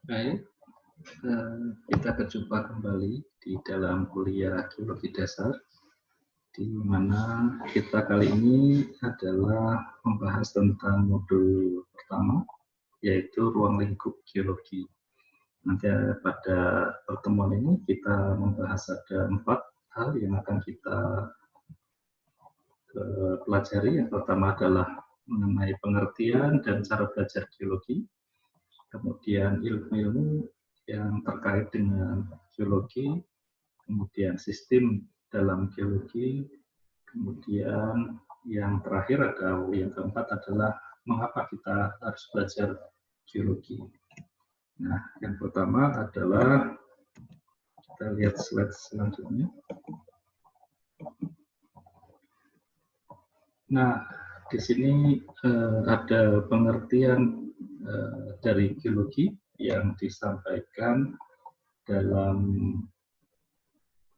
Baik, kita berjumpa kembali di dalam kuliah Geologi Dasar, di mana kita kali ini adalah membahas tentang modul pertama, yaitu ruang lingkup geologi. Nanti pada pertemuan ini kita membahas ada 4 hal yang akan kita pelajari. Yang pertama adalah mengenai pengertian dan cara belajar geologi, kemudian ilmu-ilmu yang terkait dengan geologi, kemudian sistem dalam geologi, kemudian yang terakhir atau yang keempat adalah mengapa kita harus belajar geologi. Nah, yang pertama adalah kita lihat slide selanjutnya. Nah, di sini ada pengertian dari geologi yang disampaikan dalam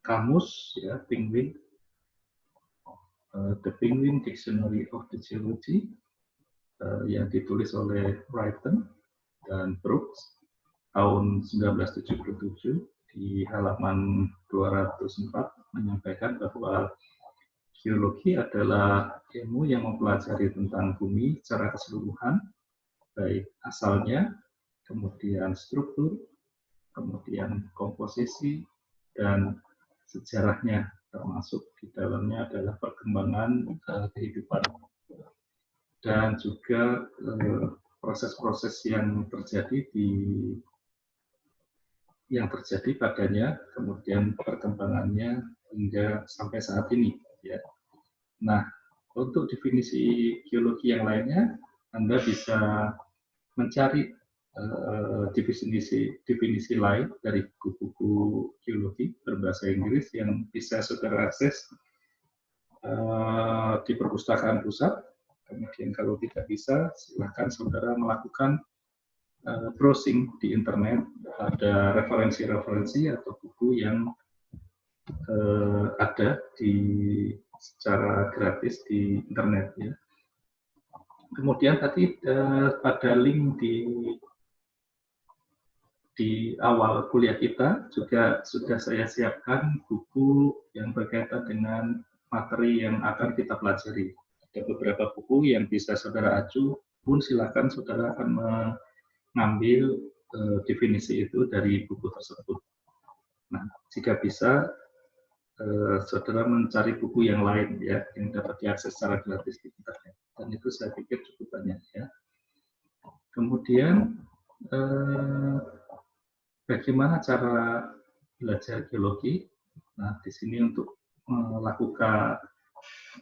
kamus ya, Penguin, The Penguin Dictionary of the Geology, yang ditulis oleh Wrighton dan Brooks tahun 1977 di halaman 204 menyampaikan bahwa geologi adalah ilmu yang mempelajari tentang bumi secara keseluruhan, baik asalnya, kemudian struktur, kemudian komposisi, dan sejarahnya, termasuk di dalamnya adalah perkembangan kehidupan dan juga proses-proses yang terjadi padanya, kemudian perkembangannya hingga sampai saat ini. Ya. Nah, untuk definisi geologi yang lainnya, Anda bisa mencari definisi lain dari buku-buku geologi berbahasa Inggris yang bisa saudara akses di perpustakaan pusat. Kemudian kalau tidak bisa, silakan saudara melakukan browsing di internet. Ada referensi-referensi atau buku yang ada secara gratis di internet ya. Kemudian tadi pada link di awal kuliah kita juga sudah saya siapkan buku yang berkaitan dengan materi yang akan kita pelajari. Ada beberapa buku yang bisa saudara acu, pun silakan saudara akan mengambil definisi itu dari buku tersebut. Nah, jika bisa saudara mencari buku yang lain ya, yang dapat diakses secara gratis di internet. Dan itu saya pikir cukup banyak ya. Kemudian bagaimana cara belajar geologi? Nah, di sini untuk melakukan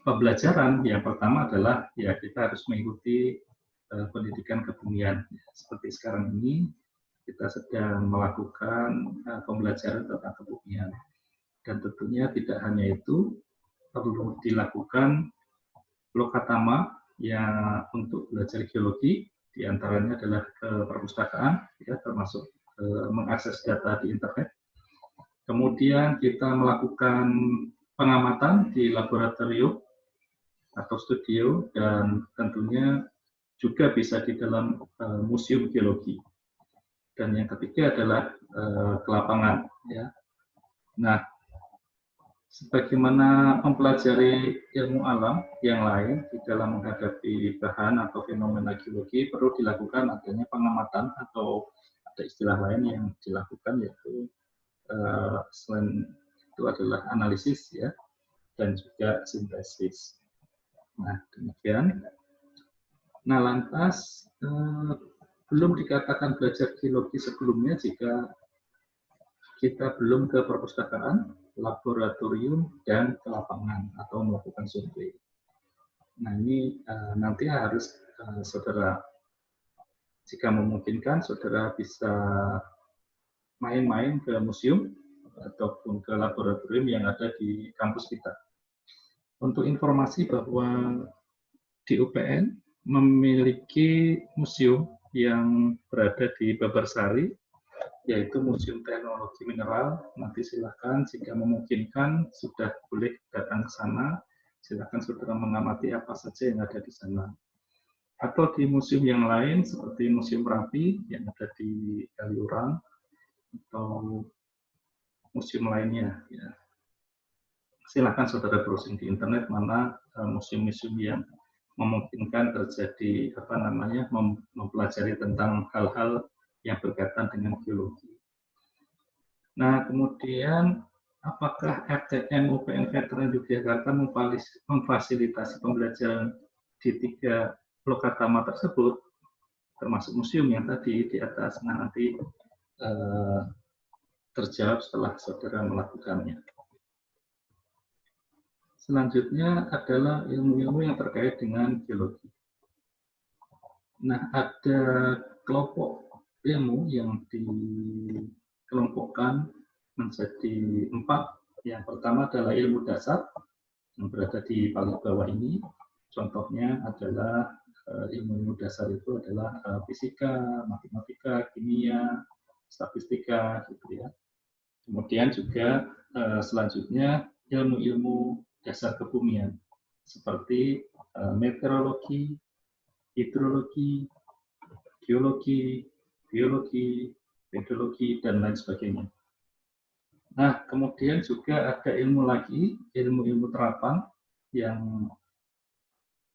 pembelajaran yang pertama adalah ya kita harus mengikuti pendidikan kebumian. Seperti sekarang ini kita sedang melakukan pembelajaran tentang kebumian. Dan tentunya tidak hanya itu, perlu dilakukan lokatama yang untuk belajar geologi, diantaranya adalah ke perpustakaan, ya, termasuk mengakses data di internet. Kemudian kita melakukan pengamatan di laboratorium atau studio, dan tentunya juga bisa di dalam museum geologi. Dan yang ketiga adalah ke lapangan. Ya. Nah, sebagaimana mempelajari ilmu alam yang lain di dalam menghadapi bahan atau fenomena geologi, perlu dilakukan adanya pengamatan atau ada istilah lain yang dilakukan, yaitu selain itu adalah analisis ya, dan juga sintesis. Nah, demikian. Nah, lantas belum dikatakan belajar geologi sebelumnya jika kita belum ke perpustakaan, laboratorium, dan ke lapangan atau melakukan survei. Nah, ini nanti harus saudara, jika memungkinkan, saudara bisa main-main ke museum ataupun ke laboratorium yang ada di kampus kita. Untuk informasi bahwa di UPN memiliki museum yang berada di Babarsari, yaitu Museum Teknologi Mineral. Nanti silakan jika memungkinkan sudah boleh datang ke sana. Silakan saudara mengamati apa saja yang ada di sana. atau di museum yang lain seperti Museum Merapi yang ada di Kaliurang atau museum lainnya. Ya. Silakan saudara browsing di internet mana museum-museum yang memungkinkan terjadi mempelajari tentang hal-hal yang berkaitan dengan geologi. Nah, kemudian apakah FTM UPN Veteran Yogyakarta memfasilitasi pembelajaran di 3 lokatama tersebut, termasuk museum yang tadi di atas, nanti terjawab setelah saudara melakukannya. Selanjutnya adalah ilmu-ilmu yang terkait dengan geologi. Nah, ada kelompok ilmu yang dikelompokkan menjadi 4. Yang pertama adalah ilmu dasar yang berada di paling bawah ini. Contohnya adalah ilmu dasar itu adalah fisika, matematika, kimia, statistika, gitu ya. Kemudian juga selanjutnya ilmu-ilmu dasar kebumian seperti meteorologi, hidrologi, geologi, biologi, pedologi, dan lain sebagainya. Nah, kemudian juga ada ilmu lagi, ilmu-ilmu terapan yang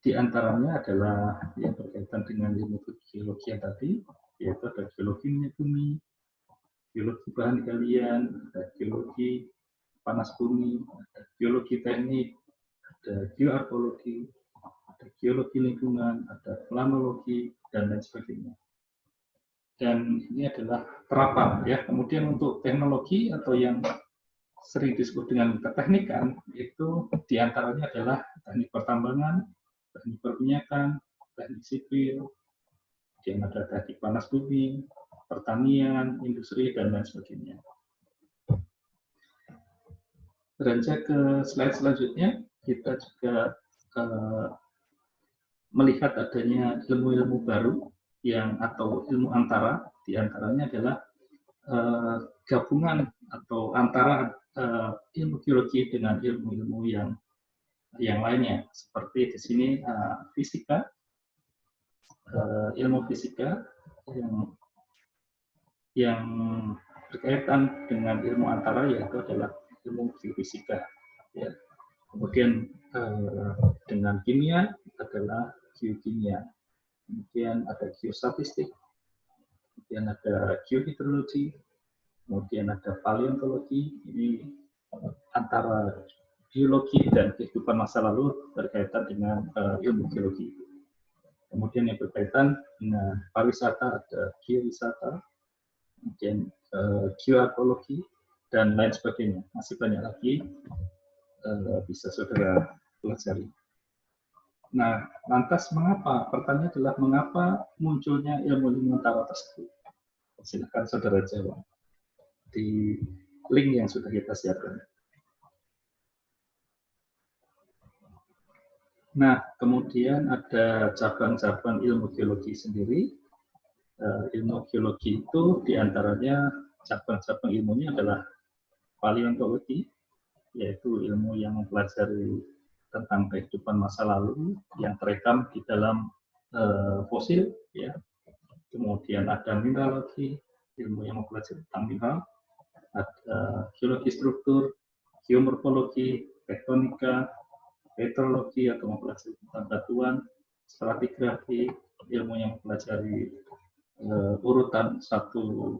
diantaranya adalah yang berkaitan dengan ilmu geologi yang tadi, yaitu ada geologi minyak bumi, geologi bahan galian, ada geologi panas bumi, ada geologi teknik, ada geoarkeologi, ada geologi lingkungan, ada planologi, dan lain sebagainya. Dan ini adalah terapan ya. Kemudian untuk teknologi atau yang sering disebut dengan keteknikan itu diantaranya adalah teknik pertambangan, teknik perminyakan, teknik sipil, yang ada teknik panas bumi, pertanian, industri, dan lain sebagainya. Beranjak ke slide selanjutnya, kita juga melihat adanya ilmu-ilmu baru atau ilmu antara, diantaranya adalah gabungan atau antara ilmu geologi dengan ilmu-ilmu yang lainnya, seperti di sini fisika, ilmu fisika yang berkaitan dengan ilmu antara yaitu adalah ilmu geofisika. Ya. Kemudian dengan kimia adalah geokimia. Kemudian ada geostatistik, kemudian ada geohidrologi, kemudian ada paleontologi. Ini antara biologi dan kehidupan masa lalu berkaitan dengan ilmu geologi. Kemudian yang berkaitan dengan pariwisata ada geowisata, kemudian geoarkeologi, dan lain sebagainya. Masih banyak lagi bisa saudara pelajari. Nah, lantas mengapa? Pertanyaan adalah mengapa munculnya ilmu-ilmu antara tersebut? Silakan saudara jawab di link yang sudah kita siapkan. Nah, kemudian ada cabang-cabang ilmu geologi sendiri. Ilmu geologi itu diantaranya cabang-cabang ilmunya adalah paleontologi, yaitu ilmu yang mempelajari tentang kehidupan masa lalu yang terekam di dalam fosil, ya. Kemudian ada mineralogi, ilmu yang mempelajari tentang mineral, ada geologi struktur, geomorfologi, tektonika, petrologi atau mempelajari tentang batuan, stratigrafi, ilmu yang mempelajari urutan satu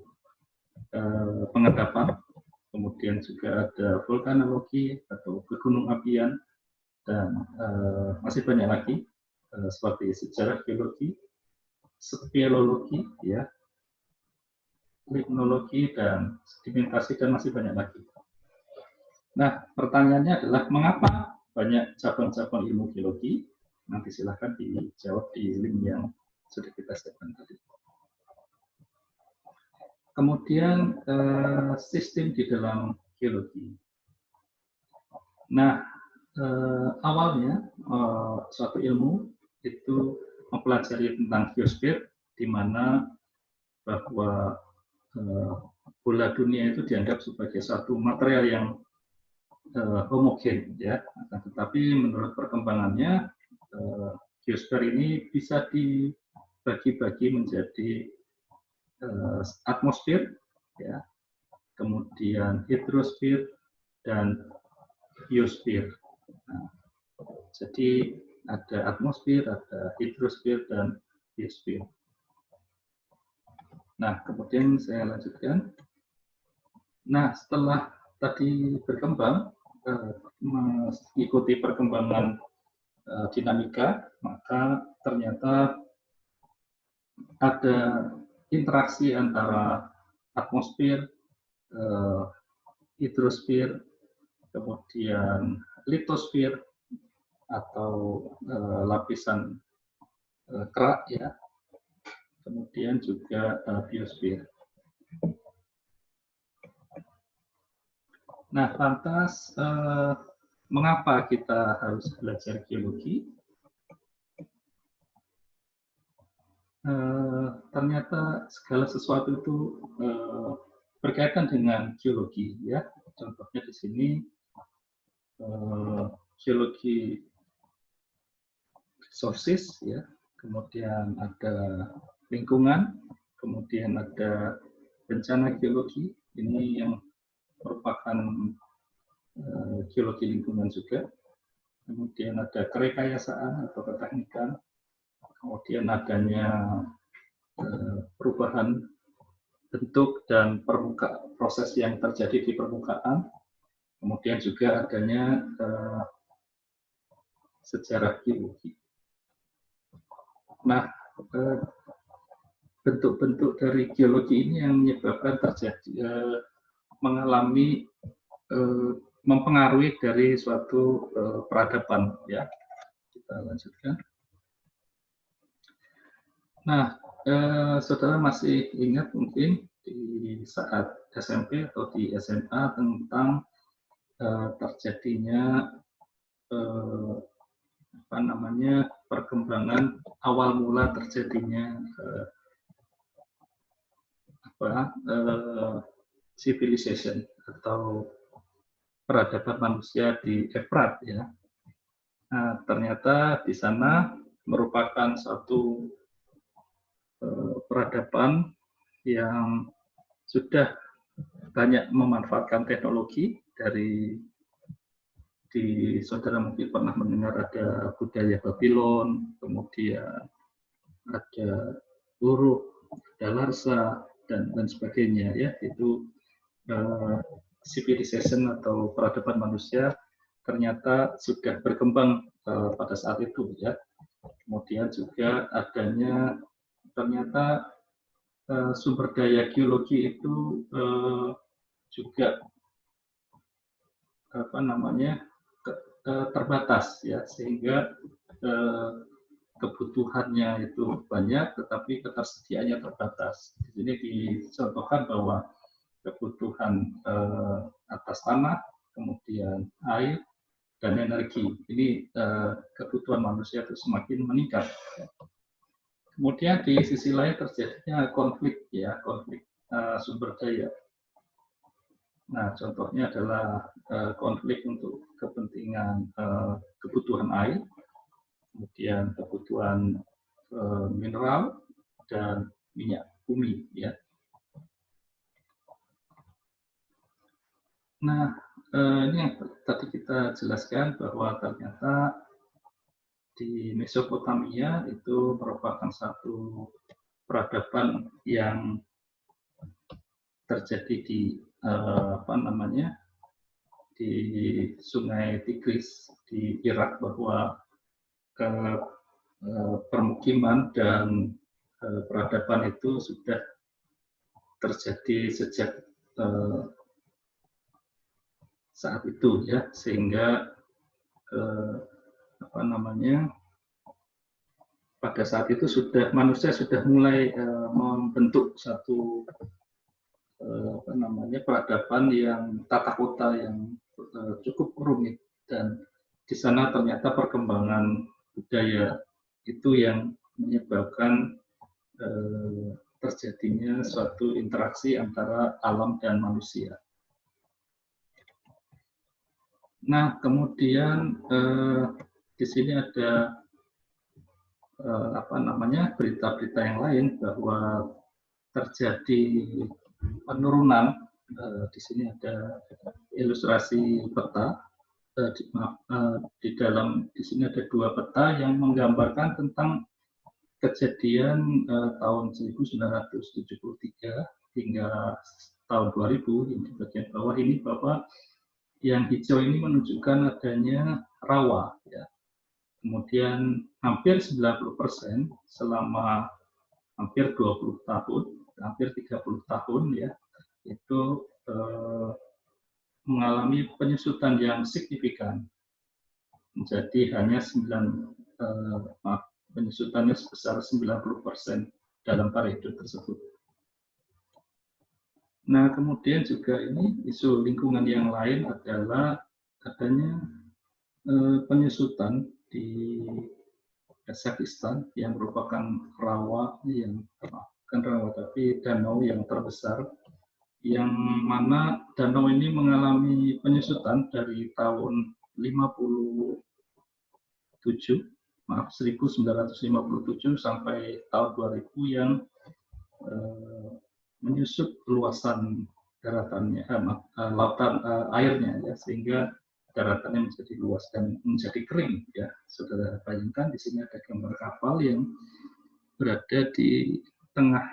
pengendapan. Kemudian juga ada vulkanologi atau kegunung apian, dan masih banyak lagi seperti sejarah geologi, speleologi, ya, limnologi, dan sedimentasi, dan masih banyak lagi. Nah, pertanyaannya adalah mengapa banyak cabang-cabang ilmu geologi? Nanti silahkan dijawab di link yang sudah kita siapkan tadi. Kemudian sistem di dalam geologi. Nah, awalnya suatu ilmu itu mempelajari tentang geosfer, di mana bahwa bola dunia itu dianggap sebagai satu material yang homogen, ya. Tetapi menurut perkembangannya Geosfer ini bisa dibagi-bagi menjadi atmosfer, ya, kemudian hidrosfer dan biosfer. Nah, jadi ada atmosfer, ada hidrosfer dan biosfer. Nah, kemudian saya lanjutkan. Nah, setelah tadi berkembang, mengikuti perkembangan dinamika, maka ternyata ada interaksi antara atmosfer, hidrosfer, kemudian litosfer atau lapisan kerak, ya, kemudian juga biosfer. Nah, lantas mengapa kita harus belajar geologi? Ternyata segala sesuatu itu berkaitan dengan geologi, ya. Contohnya di sini geologi resources, ya, kemudian ada lingkungan, kemudian ada bencana geologi, ini yang merupakan geologi lingkungan juga, kemudian ada kerekayasaan atau keteknikan, kemudian adanya perubahan bentuk dan proses yang terjadi di permukaan, kemudian juga adanya sejarah geologi. Nah, bentuk-bentuk dari geologi ini yang menyebabkan terjadi mengalami mempengaruhi dari suatu peradaban, ya. Kita lanjutkan. Nah, saudara masih ingat mungkin di saat SMP atau di SMA tentang terjadinya perkembangan awal mula terjadinya civilization atau peradaban manusia di Efrat, ya. Nah, ternyata di sana merupakan suatu peradaban yang sudah banyak memanfaatkan teknologi. Di saudara mungkin pernah mendengar ada budaya Babylon, kemudian ada Uruk, ada Larsa, dan sebagainya, ya. Itu civilization atau peradaban manusia ternyata sudah berkembang pada saat itu, ya. Kemudian juga adanya ternyata sumber daya geologi itu juga terbatas, ya, sehingga kebutuhannya itu banyak, tetapi ketersediaannya terbatas. Di sini dicontohkan bahwa kebutuhan atas tanah, kemudian air, dan energi. Ini kebutuhan manusia itu semakin meningkat. Kemudian di sisi lain terjadinya konflik, ya, konflik sumber daya. Nah, contohnya adalah konflik untuk kepentingan kebutuhan air, kemudian kebutuhan mineral dan minyak bumi, ya. Nah, ini yang tadi kita jelaskan bahwa ternyata di Mesopotamia itu merupakan satu peradaban yang terjadi di di Sungai Tigris di Irak, bahwa permukiman dan peradaban itu sudah terjadi sejak saat itu, ya, sehingga pada saat itu manusia sudah mulai membentuk satu peradaban yang tata kota yang cukup rumit, dan di sana ternyata perkembangan budaya itu yang menyebabkan terjadinya suatu interaksi antara alam dan manusia. Nah, kemudian di sini ada berita-berita yang lain bahwa terjadi penurunan. Di sini ada ilustrasi peta. Di sini ada dua peta yang menggambarkan tentang kejadian tahun 1973 hingga tahun 2000. Yang di bagian bawah ini bahwa yang hijau ini menunjukkan adanya rawa, ya. Kemudian hampir 90% selama hampir 20 tahun, hampir 30 tahun, ya, itu mengalami penyusutan yang signifikan. Jadi hanya penyusutannya sebesar 90% dalam periode tersebut. Nah, kemudian juga ini isu lingkungan yang lain adalah adanya penyusutan di Kazakhstan yang merupakan rawa yang bukan rawa tapi danau yang terbesar, yang mana danau ini mengalami penyusutan dari tahun 1957 sampai tahun 2000 yang menyusut luasan daratannya, lautan airnya, ya, sehingga daratannya menjadi luas dan menjadi kering, ya. Saudara bayangkan di sini ada gambar kapal yang berada di tengah,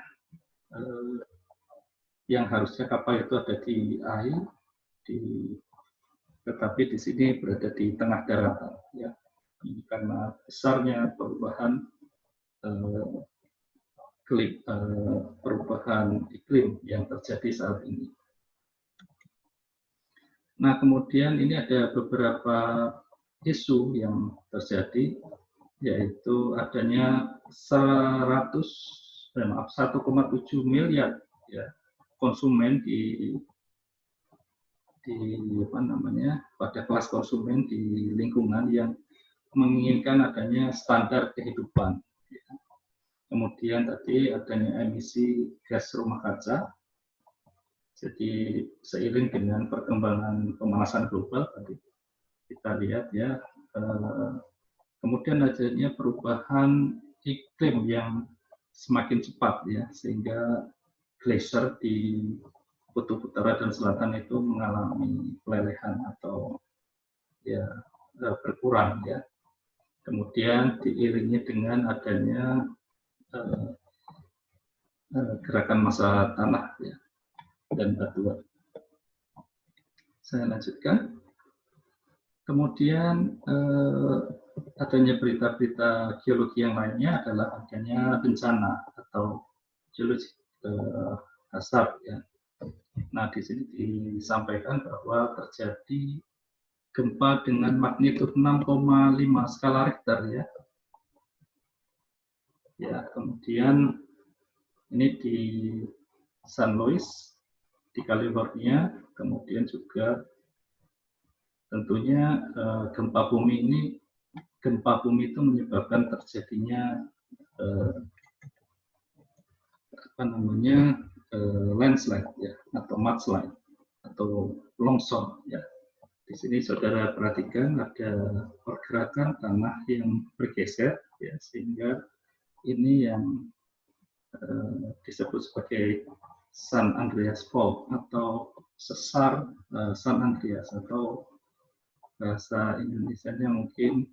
yang harusnya kapal itu ada di air, tetapi di sini berada di tengah daratan, ya. Ini karena besarnya perubahan iklim yang terjadi saat ini. Nah, kemudian ini ada beberapa isu yang terjadi, yaitu adanya 1,7 miliar, ya, konsumen pada kelas konsumen di lingkungan yang menginginkan adanya standar kehidupan, ya. Kemudian tadi adanya emisi gas rumah kaca. Jadi seiring dengan perkembangan pemanasan global tadi kita lihat, ya, kemudian adanya perubahan iklim yang semakin cepat, ya, sehingga glacier di kutub utara dan selatan itu mengalami pelelehan atau, ya, berkurang, ya. Kemudian diiringi dengan adanya gerakan massa tanah, ya, dan batuan. Saya lanjutkan. Kemudian adanya berita-berita geologi yang lainnya adalah adanya bencana atau geologi dasar, ya. Nah, di sini disampaikan bahwa terjadi gempa dengan magnitud 6,5 skala Richter, ya. Ya, kemudian ini di San Luis di California, kemudian juga tentunya gempa bumi itu menyebabkan terjadinya landslide, ya, atau mudslide atau longsor, ya. Di sini saudara perhatikan ada pergerakan tanah yang bergeser, ya, sehingga ini yang disebut sebagai San Andreas Fault atau sesar San Andreas, atau bahasa Indonesianya mungkin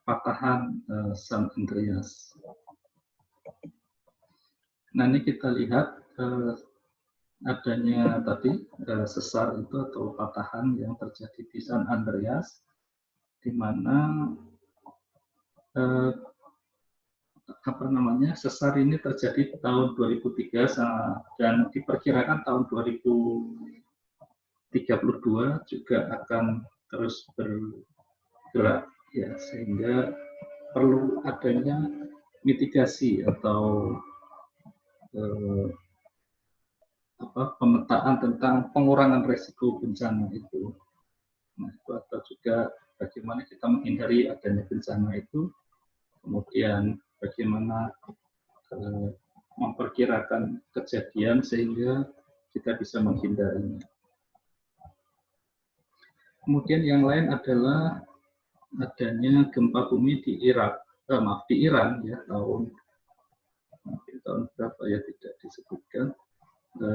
patahan San Andreas. Nah, ini kita lihat adanya tadi sesar itu atau patahan yang terjadi di San Andreas, di mana sesar ini terjadi tahun 2003 dan diperkirakan tahun 2032 juga akan terus bergerak, ya, sehingga perlu adanya mitigasi atau pemetaan tentang pengurangan risiko bencana itu. Nah, itu atau juga bagaimana kita menghindari adanya bencana itu, kemudian bagaimana memperkirakan kejadian sehingga kita bisa menghindarinya. Kemudian yang lain adalah adanya gempa bumi di Irak maaf, di Iran ya tahun berapa ya tidak disebutkan,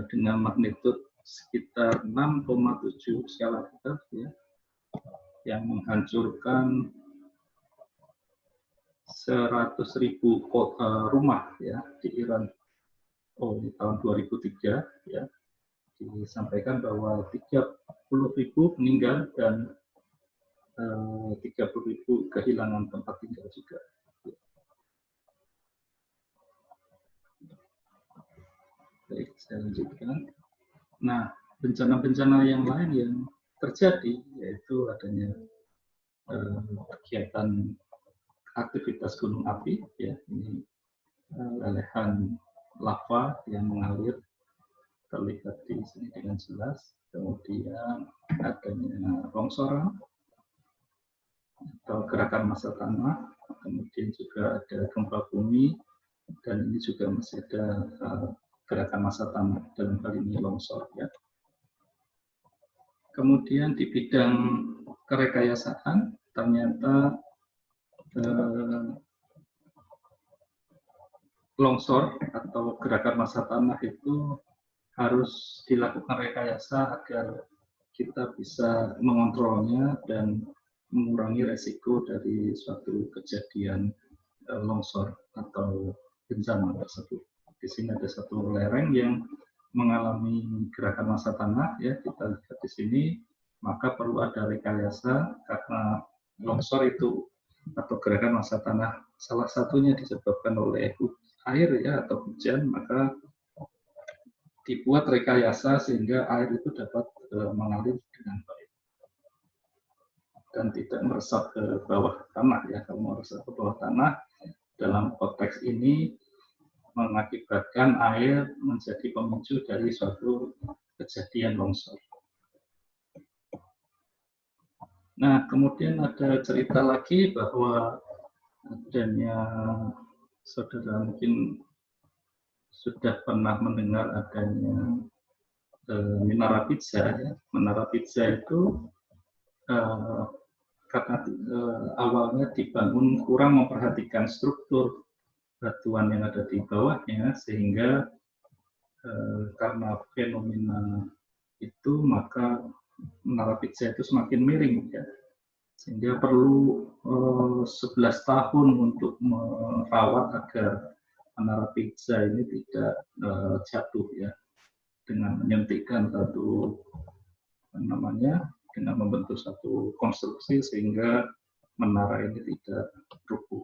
dengan magnitud sekitar 6,7 skala Richter ya, yang menghancurkan 100.000 rumah ya di Iran. Di tahun 2003 ya, disampaikan bahwa 30.000 meninggal dan 30.000 kehilangan tempat tinggal juga. Baik, saya lanjutkan. Nah, bencana-bencana yang lain yang terjadi yaitu adanya kegiatan aktivitas gunung api ya, ini lelehan lava yang mengalir terlihat di sini dengan jelas. Kemudian adanya longsoran atau gerakan massa tanah, kemudian juga ada gempa bumi, dan ini juga masih ada gerakan massa tanah, dalam hal ini longsor ya. Kemudian di bidang kerekayasaan ternyata longsor atau gerakan massa tanah itu harus dilakukan rekayasa agar kita bisa mengontrolnya dan mengurangi resiko dari suatu kejadian longsor atau bencana tersebut. Di sini ada satu lereng yang mengalami gerakan massa tanah ya, kita lihat di sini, maka perlu ada rekayasa karena longsor itu atau gerakan massa tanah salah satunya disebabkan oleh air ya atau hujan, maka dibuat rekayasa sehingga air itu dapat mengalir dengan baik dan tidak meresap ke bawah tanah ya. Kalau meresap ke bawah tanah dalam konteks ini mengakibatkan air menjadi pemicu dari suatu kejadian longsor. Nah, kemudian ada cerita lagi bahwa adanya, saudara mungkin sudah pernah mendengar adanya Menara Pisa ya. Menara Pisa itu karena awalnya dibangun kurang memperhatikan struktur batuan yang ada di bawahnya, sehingga karena fenomena itu maka Menara Pisa itu semakin miring ya, sehingga perlu 11 tahun untuk merawat agar Menara Pisa ini tidak jatuh ya, dengan menyuntikkan satu dengan membentuk satu konstruksi sehingga menara ini tidak rubuh.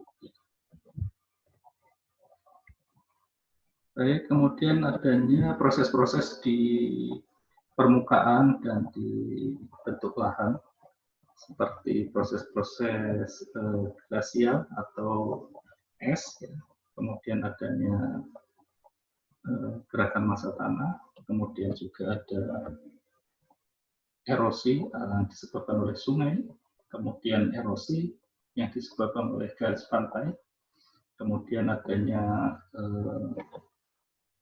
Baik, kemudian adanya proses-proses di permukaan dan di bentuk lahan seperti proses-proses glasial atau es, ya. Kemudian adanya gerakan massa tanah, kemudian juga ada erosi yang disebabkan oleh sungai, kemudian erosi yang disebabkan oleh garis pantai, kemudian adanya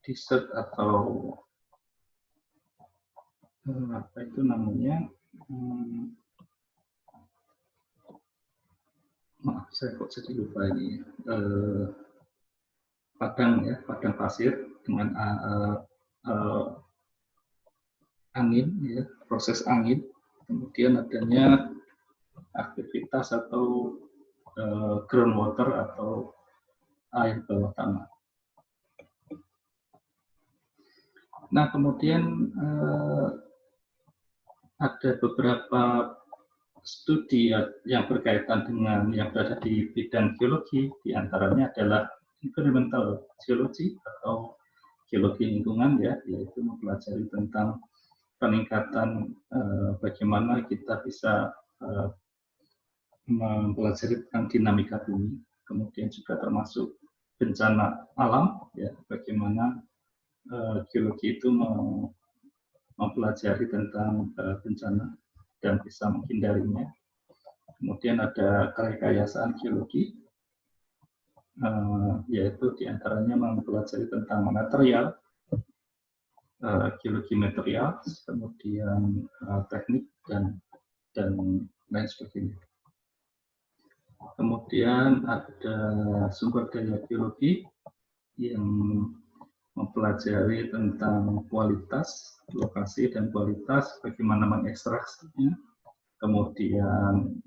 desert atau apa itu namanya, maaf saya kok jadi lupa ini, padang ya, padang pasir dengan angin ya, proses angin, kemudian adanya aktivitas atau groundwater atau air bawah tanah. Nah, kemudian ada beberapa studi yang berkaitan dengan yang berada di bidang geologi, diantaranya adalah environmental geology atau geologi lingkungan ya, yaitu mempelajari tentang peningkatan bagaimana kita bisa mempelajari tentang dinamika bumi, kemudian juga termasuk bencana alam ya, bagaimana geologi itu mempelajari tentang bencana dan bisa menghindarinya. Kemudian ada kerekayasaan geologi, yaitu diantaranya mempelajari tentang material, geologi material, kemudian teknik dan lain sebagainya. Kemudian ada sumber daya biologi yang mempelajari tentang kualitas, lokasi dan kualitas, bagaimana mengekstraksinya, kemudian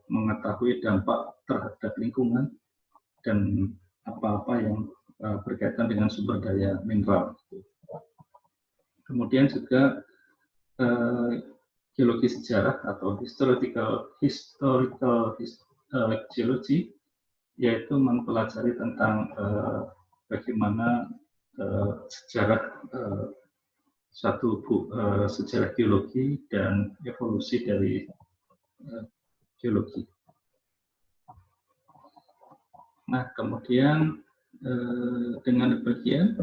mengetahui dampak terhadap lingkungan dan apa-apa yang berkaitan dengan sumber daya mineral. Kemudian juga geologi sejarah atau historical geology, yaitu mempelajari tentang bagaimana sejarah sejarah geologi dan evolusi dari geologi. Nah, kemudian dengan demikian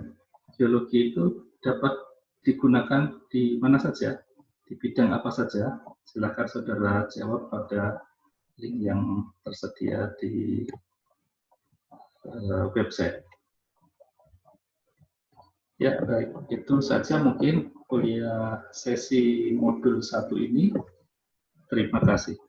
geologi itu dapat digunakan di mana saja, di bidang apa saja. Silakan saudara jawab pada link yang tersedia di website. Ya, baik. Itu saja mungkin kuliah sesi modul 1 ini. Terima kasih.